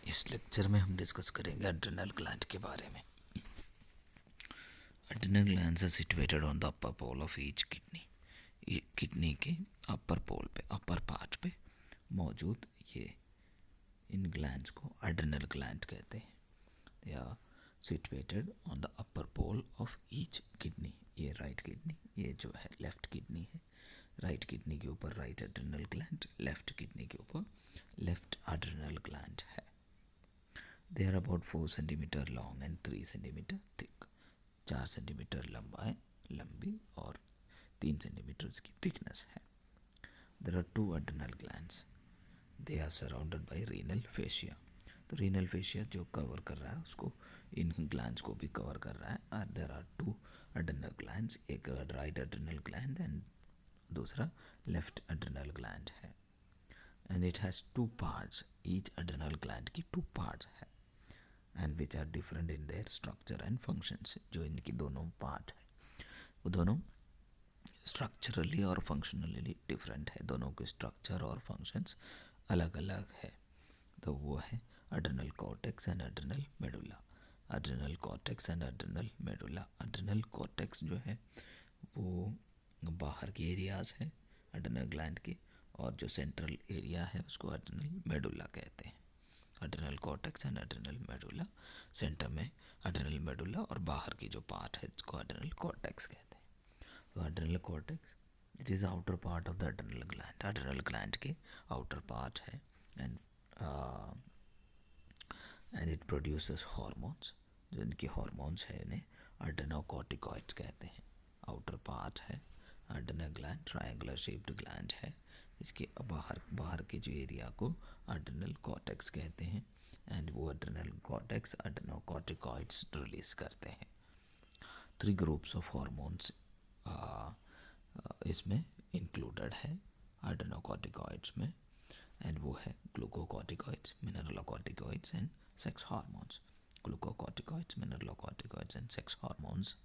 इस लेक्चर में हम डिस्कस करेंगे अड्रिनल ग्लैंड के बारे में। Adrenal glands are situated on the upper pole of each kidney. Kidney के अपर पोल पे, अपर पार्ट पे मौजूद ये इन ग्लैंड्स को अड्रिनल ग्लैंड कहते हैं। They are situated on the upper pole of each kidney. ये राइट किडनी, ये जो है लेफ्ट किडनी है। राइट किडनी के ऊपर right adrenal gland, left kidney के ऊपर लेफ्ट अड्रिनल ग्लैंड है। They are about 4 centimeter long and 3 centimeter thick. 4 centimetre लंबा है, लंबी, और 3 सेंटीमीटर इसकी थिकनेस है। There are 2 adrenal glands. They are surrounded by renal fascia. तो renal fascia जो कवर कर रहा है उसको, इन ग्लैंड्स को भी कवर कर रहा है। और there are 2 adrenal glands, एक right adrenal gland and दूसरा left adrenal gland है। And it has 2 parts. Each adrenal gland की 2 parts है and which are different in their structure and functions. जो इनकी दोनों पार्ट है वो दोनों स्ट्रक्चरली और फंक्शनली डिफरेंट है। दोनों के स्ट्रक्चर और फंक्शंस अलग अलग है। तो वो है adrenal cortex and adrenal medulla. Adrenal cortex and adrenal medulla. Adrenal cortex जो है वो बाहर के एरियाज है अड्रिनल ग्लैंड के, और जो सेंट्रल एरिया है उसको अड्रिनल मेडुला कहते हैं। अड्रिनल cortex and adrenal medulla. Centre में अड्रिनल मेडुला और बाहर की जो पार्ट है उसको अड्रिनल कॉर्टेक्स कहते हैं। तो adrenal cortex it is outer part of the adrenal gland. Adrenal gland के आउटर पार्ट है एंड इट प्रोड्यूसेस हार्मोन्स। जो इनके हार्मोन्स है इन्हें अड्रिनोकॉर्टिकॉइड्स कहते हैं। आउटर पार्ट है अड्रिनल ग्लैंड, ट्रायंगुलर शेप्ड ग्लैंड है। इसके बाहर के जो एरिया को अड्रिनल कॉर्टेक्स कहते हैं एंड वो अड्रिनल कॉर्टेक्स अड्रिनोकॉर्टिकॉइड्स रिलीज करते हैं। 3 ग्रुप्स ऑफ हार्मोन्स इसमें इंक्लूडेड है अड्रिनोकॉर्टिकॉइड्स में, एंड वो है glucocorticoids, mineralocorticoids and sex hormones. Glucocorticoids, mineralocorticoids and sex hormones,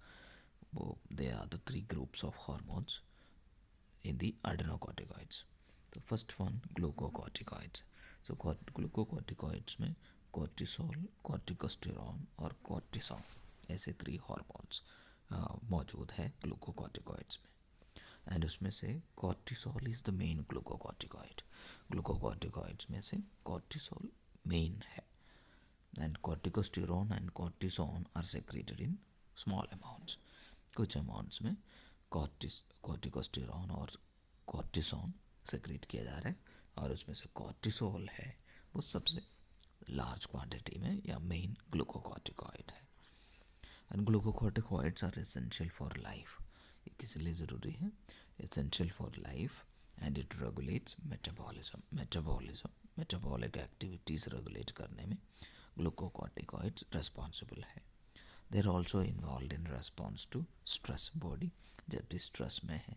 वो they are the 3 groups of hormones in the adrenocorticoids. So first one, glucocorticoids. So glucocorticoids में cortisol, corticosterone और cortisol ऐसे 3 hormones मौजूद है glucocorticoids में। And उसमें से cortisol is the main glucocorticoid. Glucocorticoids में से cortisol मेन है and corticosterone and cortisone are secreted in small amounts. कुछ अमाउंट्स में कॉर्टिकोस्टेरॉन और कॉर्टिसोन सेक्रेट किया जा रहा है, और उसमें से कॉर्टिसोल है वो सबसे लार्ज क्वांटिटी में या मेन ग्लूकोकॉर्टिकॉइड है। And glucocorticoids are essential for life. ये किस लिए ज़रूरी है? Essential for life and it regulates metabolism. Metabolic activities regulate करने में ग्लूकोकॉर्टिकॉइड्स रिस्पॉन्सिबल है। They are also involve in response to stress. Body जब भी स्ट्रेस में है,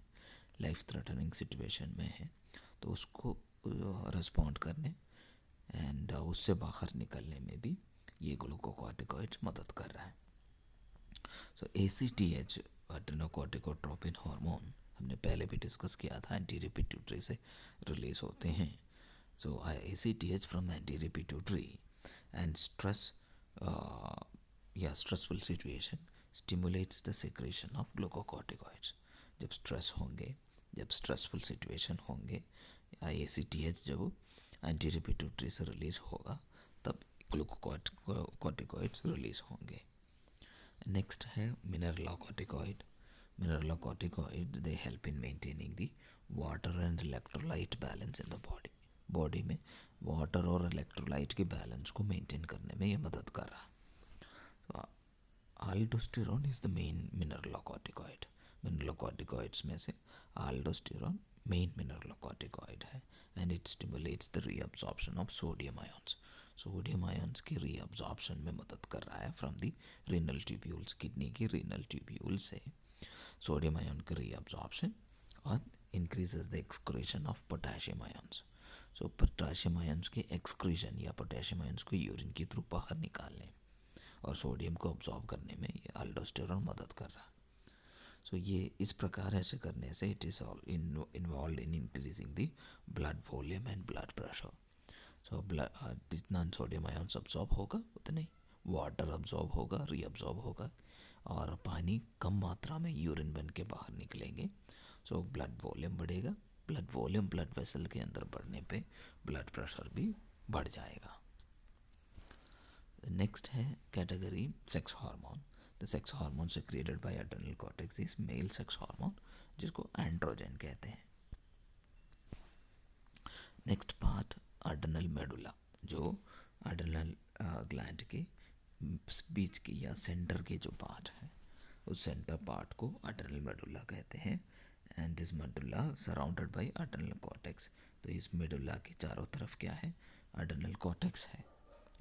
लाइफ थ्रेटनिंग सिचुएशन में है, तो उसको रिस्पॉन्ड करने एंड उससे बाहर निकलने में भी ये ग्लूकोकॉर्टिकॉइड्स मदद कर रहा है। सो ACTH एड्रेनोकॉर्टिकोट्रोपिन हार्मोन हमने पहले भी डिस्कस किया था, एंटीरियर पिट्यूटरी से रिलीज होते हैं। So ACTH from anterior pituitary and stress या stressful situation stimulates the secretion of glucocorticoids. जब स्ट्रेस होंगे, जब स्ट्रेसफुल सिचुएशन होंगे, या ACTH जब एंटीरियर पिट्यूटरी से रिलीज होगा तब ग्लूकोकॉर्टिकॉइड्स रिलीज होंगे। नेक्स्ट है mineralocorticoid. Mineralocorticoid they help in maintaining the water and electrolyte balance in the body. Body में वाटर और इलेक्ट्रोलाइट के बैलेंस को मेंटेन करने में ये मदद कर रहा है। Aldosterone is the main mineralocorticoid. Mineralocorticoids में से aldosterone main mineralocorticoid है and it stimulates the reabsorption of sodium ions. Sodium ions की reabsorption में मदद कर रहा है from the renal tubules. Kidney की renal tubule से sodium ion की reabsorption और increases the excretion of potassium ions. So potassium ions के excretion या potassium ions को यूरिन के थ्रू बाहर निकालने और सोडियम को ऑब्जॉर्व करने में ये अल्डोस्टेरोन मदद कर रहा है। सो ये इस प्रकार ऐसे करने से it is all involve in increasing the blood volume and blood pressure. So जितना सोडियम आयन अब्जॉर्ब होगा उतने वाटर अब्जॉर्ब होगा, रीअब्जॉर्ब होगा, और पानी कम मात्रा में यूरिन बन के बाहर निकलेंगे। सो ब्लड वॉल्यूम बढ़ेगा। ब्लड वॉल्यूम ब्लड वेसल के अंदर बढ़ने पे ब्लड प्रेशर भी बढ़ जाएगा। नेक्स्ट है category sex hormone. The sex hormone secreted bye adrenal cortex is male sex hormone, जिसको एंड्रोजन कहते हैं। नेक्स्ट पार्ट एड्रेनल मेडुला, जो एड्रेनल ग्लैंड के बीच की या सेंटर के जो पार्ट है, उस सेंटर पार्ट को एड्रेनल मेडुला कहते हैं। And this medulla surrounded by adrenal cortex. तो इस मेडुला के चारों तरफ क्या है, एड्रेनल कॉर्टेक्स है,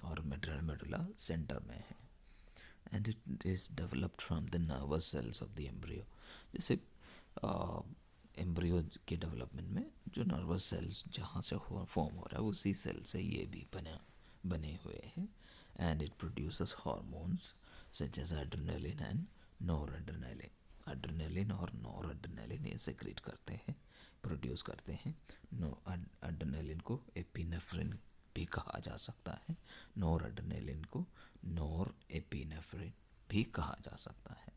और एड्रेनल मेडुला सेंटर में है। And it is developed from the nervous cells of the embryo. जैसे एम्ब्रियो के डेवलपमेंट में जो नर्वस सेल्स जहाँ से फॉर्म हो रहा है, उसी सेल से ये भी बने हुए हैं। And it produces hormones such as adrenaline and noradrenaline. Adrenaline और नॉरएड्रेनलिन ये सेक्रेट करते हैं, प्रोड्यूस करते हैं। एड्रेनलिन को एपिनेफ्रिन भी कहा जा सकता है, नॉरएड्रेनलिन को नॉर एपिनेफ्रिन भी कहा जा सकता है।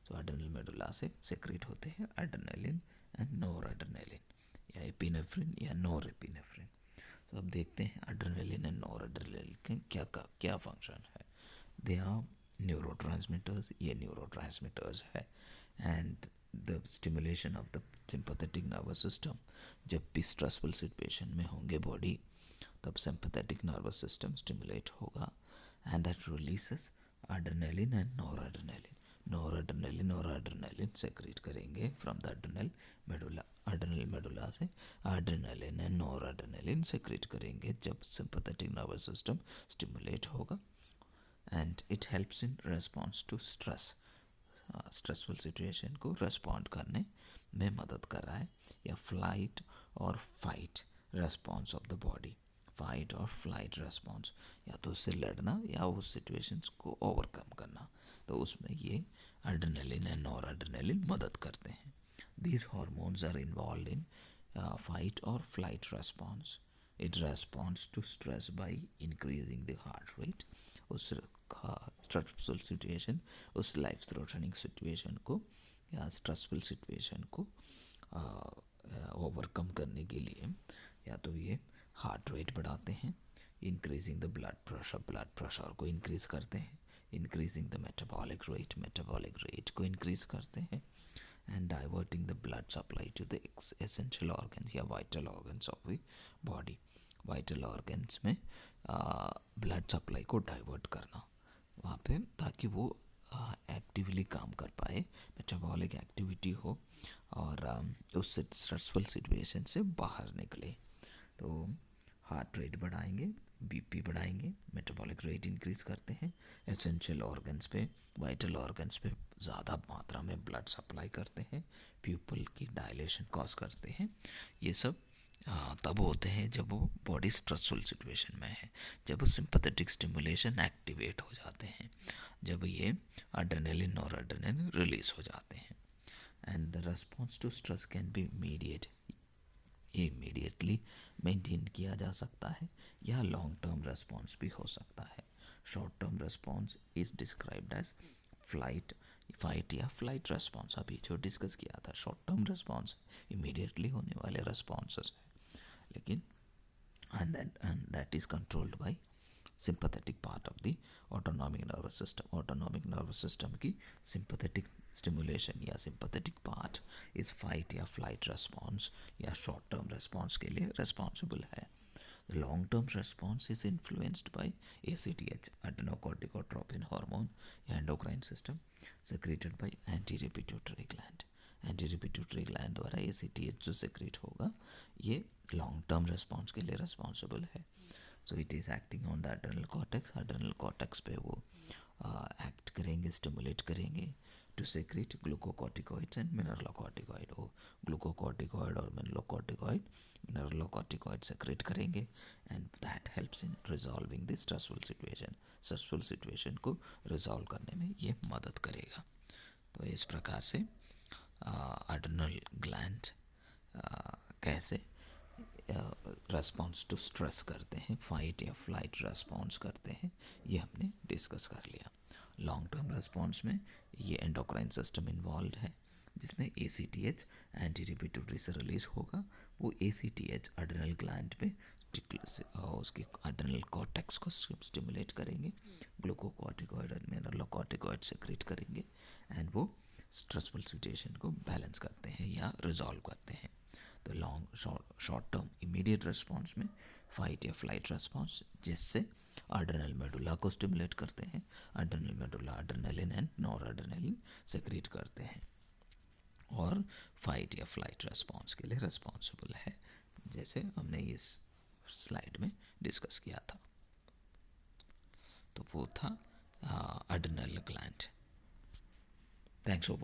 तो एड्रेनल मेडुला से सेक्रेट होते हैं एड्रेनलिन एंड नॉरएड्रेनलिन, या एपिनेफ्रिन या नॉर एपिनेफ्रिन। तो अब देखते हैं एड्रेनलिन एंड नॉरएड्रेनलिन के क्या फंक्शन है। दे आर न्यूरोट्रांसमीटर्स, ये न्यूरोट्रांसमीटर्स है। And the stimulation of the sympathetic nervous system, जब भी स्ट्रेसफुल सिचुएशन में होंगे बॉडी, तब सिंपैथेटिक नर्वस सिस्टम स्टिमुलेट होगा, and that releases adrenaline and noradrenaline. Noradrenaline और एड्रेनलिन सेक्रेट करेंगे from the adrenal medulla. Adrenal medulla से एड्रेनलिन एंड नॉरएड्रेनलिन सेक्रेट करेंगे जब सिंपैथेटिक नर्वस सिस्टम स्टिमुलेट होगा। And it helps in response to stress. Stressful situation को respond करने में मदद कर रहा है, या फ्लाइट और fight response of the body. Fight और फ्लाइट रेस्पॉन्स, या तो उससे लड़ना या उस सिचुएशंस को ओवरकम करना, तो उसमें ये एड्रेनलिन एंड नॉरएड्रेनलिन मदद करते हैं। These hormones are involve in fight और flight response. It responds to stress by increasing the heart rate. उस स्ट्रेसफुल सिचुएशन, उस लाइफ थ्रेटनिंग सिचुएशन को या स्ट्रेसफुल सिचुएशन को ओवरकम करने के लिए या तो ये हार्ट रेट बढ़ाते हैं, इंक्रीजिंग द ब्लड प्रेशर को इंक्रीज करते हैं, इंक्रीजिंग द मेटाबॉलिक रेट को इंक्रीज करते हैं, and diverting the blood supply to the essential organs या vital organs of the body. Vital organs में ब्लड सप्लाई को डाइवर्ट करना वहाँ पे, ताकि वो एक्टिवली काम कर पाए, मेटाबॉलिक एक्टिविटी हो, और उस स्ट्रेसफुल सिचुएशन से बाहर निकले। तो हार्ट रेट बढ़ाएंगे, बीपी बढ़ाएंगे, मेटाबॉलिक रेट इंक्रीज करते हैं, एसेंशियल ऑर्गन्स पे, वाइटल ऑर्गन्स पे ज़्यादा मात्रा में ब्लड सप्लाई करते हैं, प्यूपल की डायलेशन कॉज करते हैं। ये सब तब होते हैं जब वो बॉडी स्ट्रेसफुल सिचुएशन में है, जब सिंपैथेटिक स्टिमुलेशन एक्टिवेट हो जाते हैं, जब ये एड्रेनलिन और एड्रेनलिन रिलीज हो जाते हैं। And the response to stress can be immediately maintain किया जा सकता है, या लॉन्ग टर्म रेस्पॉन्स भी हो सकता है। Short term response is described as fight या फ्लाइट रेस्पॉन्स, अभी जो डिस्कस किया था। शॉर्ट टर्म रेस्पॉन्स इमीडिएटली होने वाले रेस्पॉन्सेस है, लेकिन and that is controlled by sympathetic part of the autonomic nervous system. Autonomic nervous system की sympathetic stimulation या sympathetic part is fight या flight response या short term response के लिए responsible है। The long term response is influenced by ACTH, adrenocorticotropin hormone या endocrine system secreted by anti-pituitary gland. Anti gland द्वारा ACTH जो secrete होगा, ये लॉन्ग टर्म रिस्पॉन्स के लिए रिस्पॉन्सिबल है। So it is acting on the adrenal cortex. Adrenal cortex पे वो एक्ट करेंगे, स्टिमुलेट करेंगे to secrete glucocorticoids and mineralocorticoid. वो ग्लूकोकॉर्टिकॉइड और मिनरलोकॉर्टिकॉइड सेक्रेट करेंगे, and that helps in resolving the stressful situation. Stressful situation को resolve करने में ये मदद करेगा। तो इस प्रकार से एड्रेनल ग्लैंड कैसे रेस्पॉन्स टू स्ट्रेस करते हैं, फाइट या फ्लाइट रेस्पॉन्स करते हैं, ये हमने डिस्कस कर लिया। लॉन्ग टर्म रेस्पॉन्स में ये एंडोक्राइन सिस्टम इन्वॉल्व है, जिसमें ACTH एंटी रिपीटरी से रिलीज होगा। वो ACTH अड्रेनल ग्लैंड पे उसके अड्रेनल कॉर्टेक्स को स्टिमुलेट करेंगे, ग्लूकोकॉर्टिकॉइड और मिनरलोकॉर्टिकॉइड सेक्रेट करेंगे, एंड वो स्ट्रेसफुल सिचुएशन को बैलेंस करते हैं या रिजॉल्व करते हैं। तो long short term immediate response में फाइट या फ्लाइट रिस्पॉन्स, जिससे अड्रेनल मेडुला को स्टिमुलेट करते हैं, adrenal medulla adrenaline and noradrenaline secrete करते हैं, और फाइट या फ्लाइट रेस्पॉन्स के लिए रिस्पॉन्सिबल है, जैसे हमने इस स्लाइड में डिस्कस किया था। तो वो था अड्रेनल ग्लैंड। Thanks for